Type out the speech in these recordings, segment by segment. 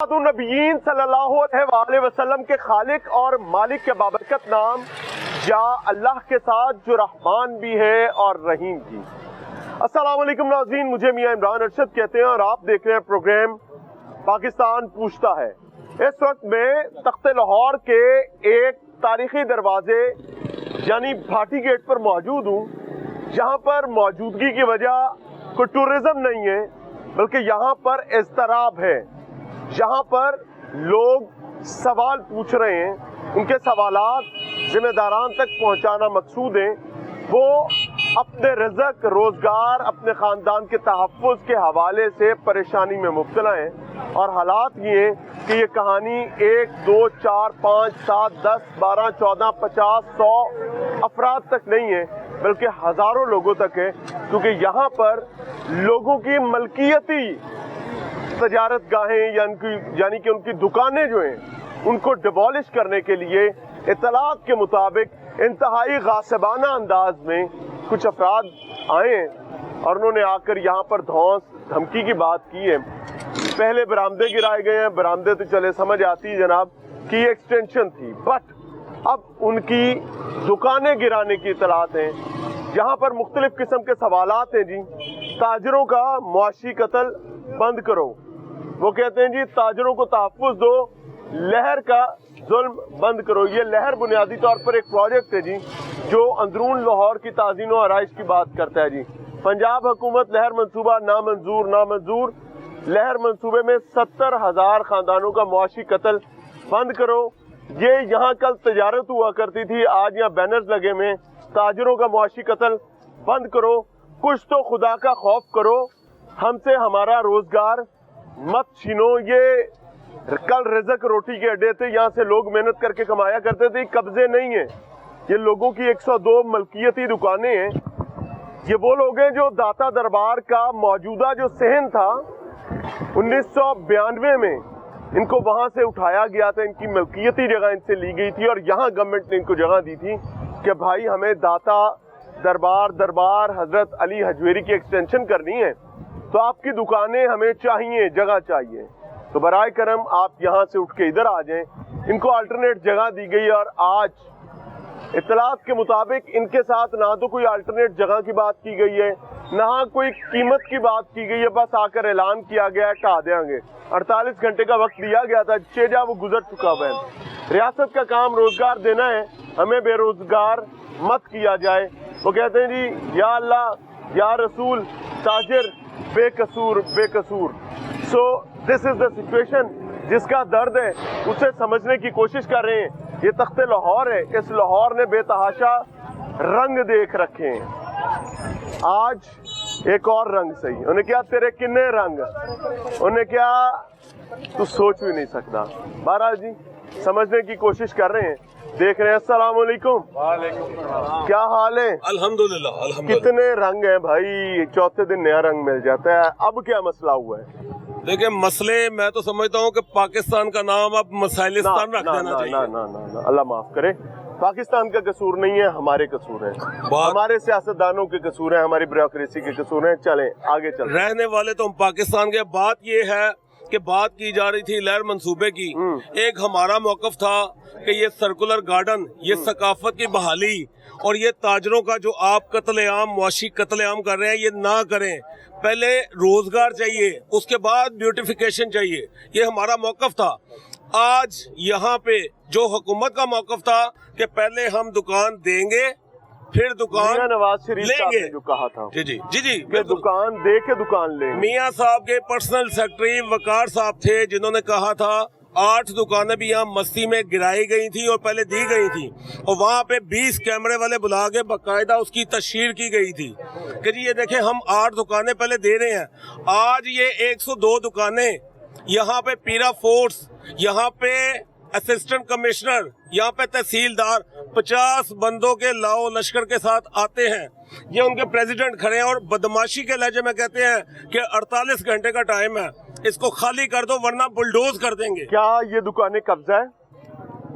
नबीयीन सल्लल्लाहु अलैहि वसल्लम के खालिक और मालिक के बाबरकत नाम या अल्लाह के साथ जो रहमान भी है और रहीम भी। अस्सलाम वालेकुम नाज़रीन, मुझे मियां इमरान अरशद कहते हैं और आप देख रहे हैं प्रोग्राम पाकिस्तान पूछता है। इस वक्त मैं तख्ते लाहौर के एक तारीखी दरवाजे यानी भाटी गेट पर मौजूद हूँ, जहाँ पर मौजूदगी की वजह कोई टूरिज्म नहीं है बल्कि यहाँ पर इज़्तिराब है। यहाँ पर लोग सवाल पूछ रहे हैं, उनके सवालात जिम्मेदारान तक पहुँचाना मकसूद है। वो अपने रिज़्क़, रोज़गार, अपने ख़ानदान के तहफ़्फ़ुज़ के हवाले से परेशानी में मुब्तला हैं और हालात ये हैं कि ये कहानी 1, 2, 4, 5, 7, 10, 12, 14, 50, 100 अफराद तक नहीं है बल्कि हज़ारों लोगों तक है, क्योंकि यहाँ पर लोगों की मलकियती तजारत गाहें यानी कि उनकी दुकानें जो हैं उनको डिमोलिश करने के लिए इत्तलात के मुताबिक इंतहाई गासिबाना अंदाज में कुछ अफराद आए हैं और उन्होंने आकर यहाँ पर धौंस धमकी की बात की है। पहले बरामदे गिराए गए हैं, बरामदे तो चले समझ आती है जनाब कि ये एक्सटेंशन थी, बट अब उनकी दुकानें गिराने की इत्तलात हैं। यहाँ पर मुख्तलिफ किस्म के सवालात हैं जी। ताजरों का मुआशी कत्ल बंद करो, वो कहते हैं जी ताजरों को तहफ़्फ़ुज़ दो, लहर का जुल्म बंद करो। ये लहर बुनियादी तौर पर एक प्रोजेक्ट है जी जो अंदरून लाहौर की ताज़ीन और आराइश की बात करता है जी। पंजाब हुकूमत लहर मंसूबा नामंजूर। लहर मंसूबे में 70,000 ख़ानदानों का मुआशी कत्ल बंद करो। ये यहाँ कल तजारत हुआ करती थी, आज यहाँ बैनर्स लगे हुए हैं, ताजरों का मुआशी कत्ल बंद करो। कुछ तो खुदा का खौफ करो, हमसे हमारा रोज़गार मत छीनो। ये कल रिज़्क़ रोटी के अड्डे थे, यहाँ से लोग मेहनत करके कमाया करते थे, कब्जे नहीं है। ये लोगों की 102 मलकियती दुकानें हैं। ये वो लोग हैं जो दाता दरबार का मौजूदा जो सहन था 1992 में इनको वहाँ से उठाया गया था, इनकी मलकियती जगह इनसे ली गई थी और यहाँ गवर्नमेंट ने इनको जगह दी थी कि भाई हमें दाता दरबार हजरत अली हजवेरी की एक्सटेंशन करनी है तो आपकी दुकानें हमें चाहिए, जगह चाहिए। तो बराए करम आप यहाँ से उठ के इधर आ जाएं। इनको अल्टरनेट जगह दी गई और आज इत्तलात के मुताबिक इनके साथ ना तो कोई अल्टरनेट जगह की बात की गई है, ना कोई कीमत की बात की गई है। बस आकर ऐलान किया गया है ढा देंगे। 48 घंटे का वक्त दिया गया था, चेजा वो गुजर चुका है। रियासत का काम रोजगार देना है, हमें बेरोजगार मत किया जाए। वो कहते हैं जी या अल्लाह या रसूल ताजिर बेकसूर। So this is the situation. जिसका दर्द है उसे समझने की कोशिश कर रहे हैं। ये तख्ते लाहौर है, इस लाहौर ने बेतहाशा रंग देख रखे हैं। आज एक और रंग सही। उन्हें क्या तेरे किन्ने रंग, उन्हें क्या तू सोच भी नहीं सकता। बहरहाल जी समझने की कोशिश कर रहे हैं, देख रहे हैं। अस्सलाम वालेकुम। क्या हाल है? अल्हम्दुलिल्लाह। कितने रंग हैं भाई, चौथे दिन नया रंग मिल जाता है। अब क्या मसला हुआ है? देखिए मसले मैं तो समझता हूँ कि पाकिस्तान का नाम अब मसाइलिस्तान रख देना चाहिए। ना, अल्लाह माफ करे। पाकिस्तान का कसूर नहीं है, हमारे कसूर है, हमारे सियासतदानों के कसूर है, हमारी ब्यूरोक्रेसी के कसूर है। चलें आगे चलें। रहने वाले तो हम पाकिस्तान के। बात ये है कि बात की जा रही थी लहर मंसूबे की। एक हमारा मौकफ था कि ये सर्कुलर गार्डन, ये सकाफत की बहाली और ये ताजरों का जो आप कत्लेआम, मुआशी कत्लेआम कर रहे हैं, ये ना करें। पहले रोजगार चाहिए, उसके बाद ब्यूटिफिकेशन चाहिए। ये हमारा मौकफ था। आज यहाँ पे जो हुकूमत का मौकफ था कि पहले हम दुकान देंगे फिर दुकान नवाज शरीफ लेंगे, ने जो कहा था जी दुकान दे के दुकान लेंगे। मियाँ साहब के पर्सनल सेक्रेटरी वकार साहब थे जिन्होंने कहा था 8 दुकानें भी यहाँ मस्ती में गिराई गई थी और पहले दी गई थी और वहाँ पे 20 कैमरे वाले बुला के बाकायदा उसकी तशहीर की गई थी कि जी ये देखें हम 8 दुकानें पहले दे रहे हैं। आज ये 102 दुकानें यहाँ पे पीरा फोर्स, यहाँ पे असिस्टेंट कमिश्नर, यहाँ पे तहसीलदार 50 बंदों के लाओ लश्कर के साथ आते हैं। ये उनके प्रेसिडेंट खड़े हैं और बदमाशी के लहजे में कहते हैं कि 48 घंटे का टाइम है, इसको खाली कर दो वरना बुलडोज कर देंगे। क्या ये दुकानें कब्जा है?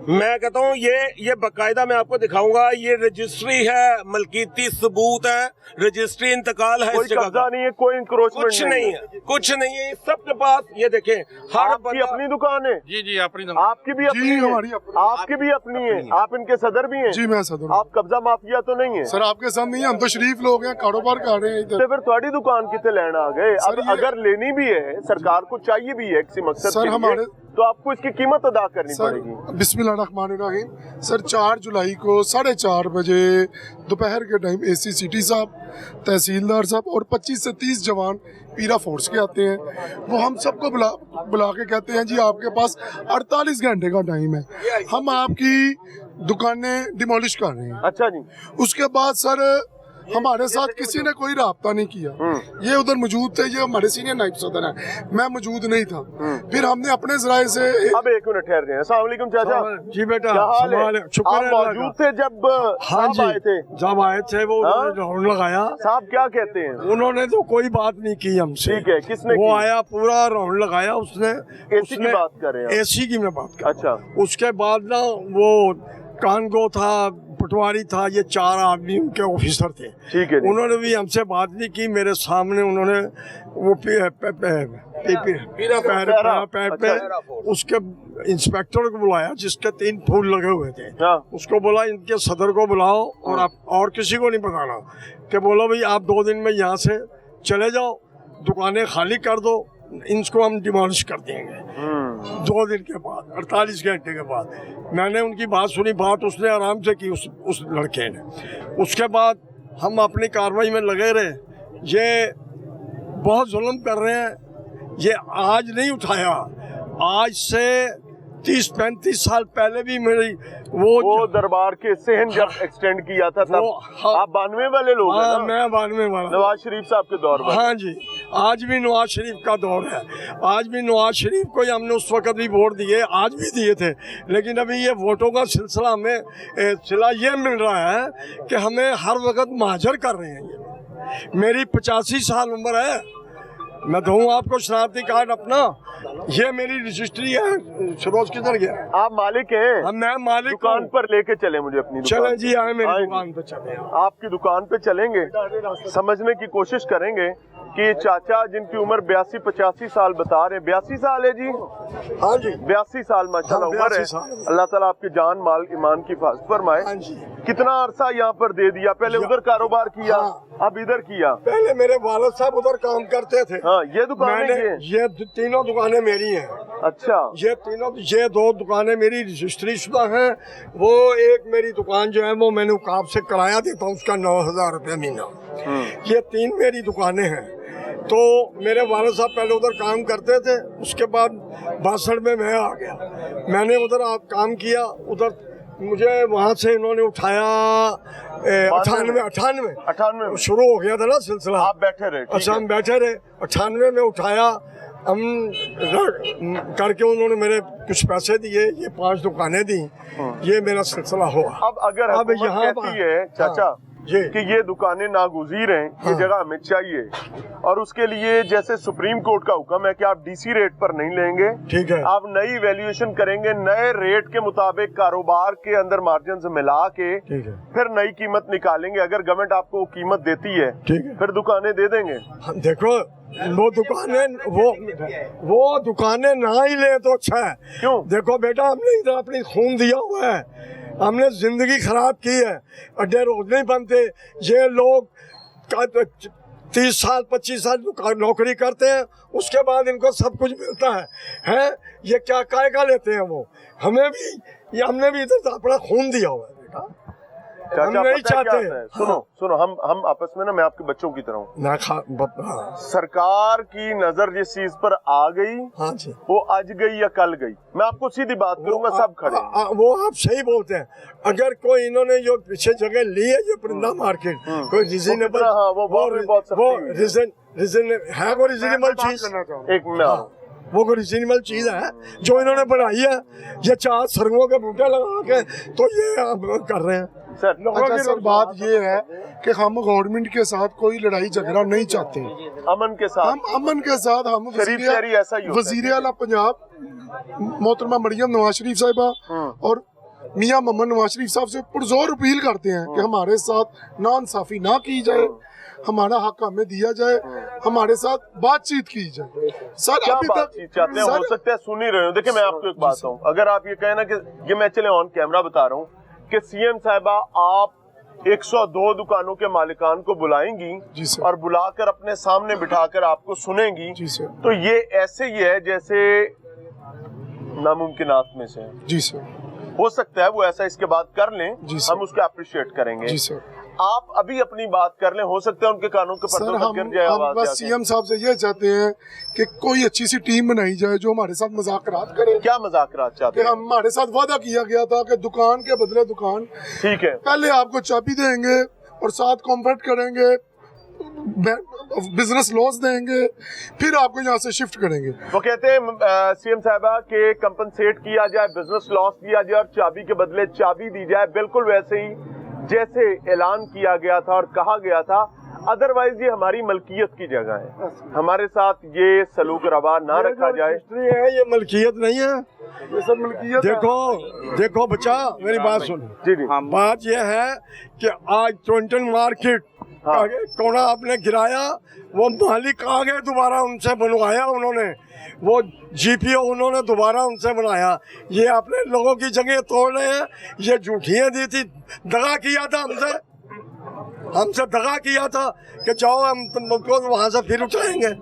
मैं कहता हूँ ये बकायदा मैं आपको दिखाऊंगा, ये रजिस्ट्री है, मलकीती सबूत है, रजिस्ट्री इंतकाल है, कोई इस जगह कब्जा का नहीं है, कोई इंक्रोचमेंट कुछ नहीं है, कुछ नहीं है, सबके पास ये देखें हर आपकी अपनी दुकान है? जी जी अपनी आपकी भी अपनी है? हमारी अपनी। आपकी भी अपनी है? आप इनके सदर भी हैं? जी मैं सदर हूं। आप कब्जा माफिया तो नहीं है? सर आपके साथ नहीं है, हम तो शरीफ लोग हैं, कारोबार कर रहे हैं तो इधर। फिर थोड़ी दुकान कितने लेना आ गए? सर, अब ये- अगर लेनी भी है, सरकार को चाहिए भी है किसी मकसद सर, के लिए, हमारे- तो आपको इसकी कीमत अदा करनी सर पड़ेगी। बिस्मिल्लाहिर्रहमानिर्रहीम। सर 4 जुलाई को 4:30 बजे दोपहर के टाइम एसी सिटी साहब, तहसीलदार साहब और 25 से 30 जवान पीरा फोर्स के आते हैं। वो हम सबको बुला के कहते हैं जी आपके पास 48 घंटे का टाइम है, हम आपकी दुकानें डिमोलिश कर रहे हैं। अच्छा जी। उसके बाद सर हमारे साथ किसी ने कोई राब्ता नहीं किया। ये उधर मौजूद थे, ये हमारे सीनियर नायब सदर हैं, मैं मौजूद नहीं था। फिर हमने अपने जराये से अब एक मिनट ठहर जाए। अस्सलाम वालेकुम चाचा, जी बेटा, क्या हाल है? शुक्र आप है मौजूद थे जब हाँ साहब जी, आए थे? जब आए थे वो हाँ? उन्होंने राउंड लगाया। साहब क्या कहते हैं? उन्होंने तो कोई बात नहीं की हमसे। ठीक है, किसने वो की? आया, पूरा राउंड लगाया उसने। एसी की बात कर रहे हैं आप? एसी की मैं बात कर रहा अच्छा। हूँ। उसके बाद ना वो कानगो था, पटवारी था, ये 4 आदमी उनके ऑफिसर थे। ठीक है जी। उन्होंने भी हमसे बात नहीं की। मेरे सामने उन्होंने वो पैर पे उसके इंस्पेक्टर को बुलाया जिसके 3 फूल लगे हुए थे। हाँ। उसको बोला इनके सदर को बुलाओ और आप और किसी को नहीं बताना, कि बोलो भाई आप 2 दिन में यहाँ से चले जाओ, दुकानें खाली कर दो, इनको हम डिमोलिश कर देंगे। 2 दिन के बाद, 48 घंटे के बाद मैंने उनकी बात सुनी। बात उसने आराम से की, उस लड़के ने। उसके बाद हम अपनी कार्रवाई में लगे रहे। ये बहुत जुल्म कर रहे हैं। ये आज नहीं उठाया, आज से 30-35 साल पहले भी मेरी वो दरबार के सहन जब एक्सटेंड किया था तब हाँ, आप 92 वाले लोग हैं हाँ, ना? मैं 92 वाला, नवाज शरीफ साहब के दौर में। हाँ जी, आज भी नवाज शरीफ का दौर है। आज भी नवाज शरीफ को ही हमने उस वक्त भी वोट दिए, आज भी दिए थे। लेकिन अभी ये वोटों का सिलसिला हमें सिला ये मिल रहा है कि हमें हर वक्त महाजर कर रहे हैं। ये मेरी 85 साल उम्र है, मैं दूँ आपको शनाख्ती कार्ड अपना, ये मेरी रजिस्ट्री है। सरोज किधर गया? आप मालिक हैं? हम मैं मालिक दुकान पर लेके चले मुझे अपनी दुकान। चले जी, आए मेरी आए। दुकान पे चले। आपकी दुकान पे चलेंगे, समझने की कोशिश करेंगे कि चाचा जिनकी उम्र 82-85 साल बता रहे हैं, 82 साल है जी? हाँ जी, 82 साल माशाल्लाह हाँ, उम्र है। 82 साल। अल्लाह ताला आपके जान माल ईमान की हिफाजत फरमाए। हाँ जी। कितना अरसा यहाँ पर दे दिया? पहले उधर कारोबार किया, हाँ। अब इधर किया। पहले मेरे वालिद साहब उधर काम करते थे। हाँ, ये दुकान मैंने है ये 3 दुकानें मेरी हैं। अच्छा। ये 2 दुकानें मेरी रजिस्ट्री शुदा हैं। वो एक मेरी दुकान जो है वो मैंने उकाब से किराया देता हूँ, उसका 9,000 रुपया महीना। ये 3 मेरी दुकानें हैं। तो मेरे वालिद साहब पहले उधर काम करते थे, उसके बाद 62 में मैं आ गया। मैंने उधर काम किया, उधर मुझे वहाँ से इन्होंने उठाया 98 शुरू हो गया था ना सिलसिला। आप बैठे रहे? अच्छा, हम बैठे रहे। 98 में उठाया हम करके, उन्होंने मेरे कुछ पैसे दिए, ये 5 दुकानें दी, ये मेरा सिलसिला हुआ। अब अगर हुकूमत यहाँ कहती है चाचा कि ये दुकानें नागुज़ीर हैं, ये जगह हमें चाहिए, और उसके लिए जैसे सुप्रीम कोर्ट का हुक्म है कि आप डीसी रेट पर नहीं लेंगे, ठीक है, आप नई वैल्यूएशन करेंगे, नए रेट के मुताबिक कारोबार के अंदर मार्जिन मिला के ठीक है, फिर नई कीमत निकालेंगे, अगर गवर्नमेंट आपको वो कीमत देती है, ठीक है, फिर दुकानें दे देंगे। देखो वो दुकानें ना ही ले तो अच्छा है। क्यों? देखो बेटा, हमने इधर अपनी खून दिया हुआ है, हमने जिंदगी खराब की है, अड्डे रोज नहीं बनते। ये लोग 30 साल 25 साल नौकरी करते हैं, उसके बाद इनको सब कुछ मिलता है। ये क्या काय का लेते हैं वो? हमने भी इधर अपना खून दिया हुआ है बेटा, हम नहीं चाहते। सुनो, हम आपस में ना, मैं आपके बच्चों की तरह हूँ। सरकार की नजर जिस चीज पर आ गई, हाँ जी, वो आज गई या कल गई, मैं आपको सीधी बात करूंगा, सब खड़े। वो आप सही बोलते हैं। अगर कोई इन्होंने जो पीछे जगह ली है, जो परिंदा मार्केट, कोई रीजनेबल, है कोई रीजनेबल चीज, एक मिनट, वो कोई रीजनेबल चीज है जो इन्होंने बनाई है। ये 4 सरगों के बूटे लगा के तो ये कर रहे हैं सर। अच्छा सर, बात ये है कि हम गवर्नमेंट के साथ कोई लड़ाई झगड़ा नहीं चाहते, अमन के साथ, हम अमन के साथ, हम शरीफ शहरी ऐसा ही होता है। वजीर आला पंजाब मोहतरमा मरियम नवाज शरीफ साहिबा और मियां मोहम्मद नवाज शरीफ साहब से पुरजोर अपील करते हैं कि हमारे साथ नाइंसाफी ना की जाए, हमारा हक हमें दिया जाए, हमारे साथ बातचीत की जाए। सर क्या अभी बातचीत तक चाहते हैं? हो सकता है सुन ही रहे हो। देखिए मैं आपको एक बात कहूँ, अगर आप ये कहें ना कि ये मैं चले ऑन कैमरा बता रहा हूँ कि सीएम साहिबा आप 102 दुकानों के मालिकान को बुलाएंगी जी सर। और बुलाकर अपने सामने बिठाकर आपको सुनेंगी, जी सर। तो ये ऐसे ही है जैसे नामुमकिनात में से। जी सर। हो सकता है वो ऐसा इसके बाद कर लें, जी सर। हम उसको अप्रिशिएट करेंगे। जी सर। आप अभी अपनी बात कर लें, हो सकता है उनके कानों के सर पर्दों तक गिर जाए हम आवाज बस जाके। सीएम साहब से ये चाहते हैं कि कोई अच्छी सी टीम बनाई जाए जो हमारे साथ मुज़ाकरात करे। क्या मज़ाकरात चाहते कि हैं? हमारे साथ वादा किया गया था कि दुकान के बदले दुकान, ठीक है, पहले आपको चाबी देंगे और साथ कॉन्वर्ट करेंगे, बिजनेस लॉस देंगे, फिर आपको यहाँ से शिफ्ट करेंगे। वो कहते हैं सीएम साहबा के कंपनसेट किया जाए, बिजनेस लॉस दिया जाए और चाबी के बदले चाबी दी जाए, बिल्कुल वैसे ही जैसे ऐलान किया गया था और कहा गया था। अदरवाइज ये हमारी मलकियत की जगह है, हमारे साथ ये सलूक रवा ना रखा जाए। है ये मलकियत नहीं है, ये सब मिल्कियत है। देखो बच्चा मेरी बात सुन। जी जी, बात यह है कि आज टोंटन मार्केट हाँ। कोना आपने गिराया, वो मालिक आ गए दोबारा, उनसे बनवाया उन्होंने, वो जीपीओ उन्होंने दोबारा उनसे बनाया। ये अपने लोगों की जगह तोड़ रहे हैं। ये झूठियाँ दी थी, दगा किया था हमसे दगा किया था कि जाओ हम तुमको वहाँ से फिर उठाएंगे।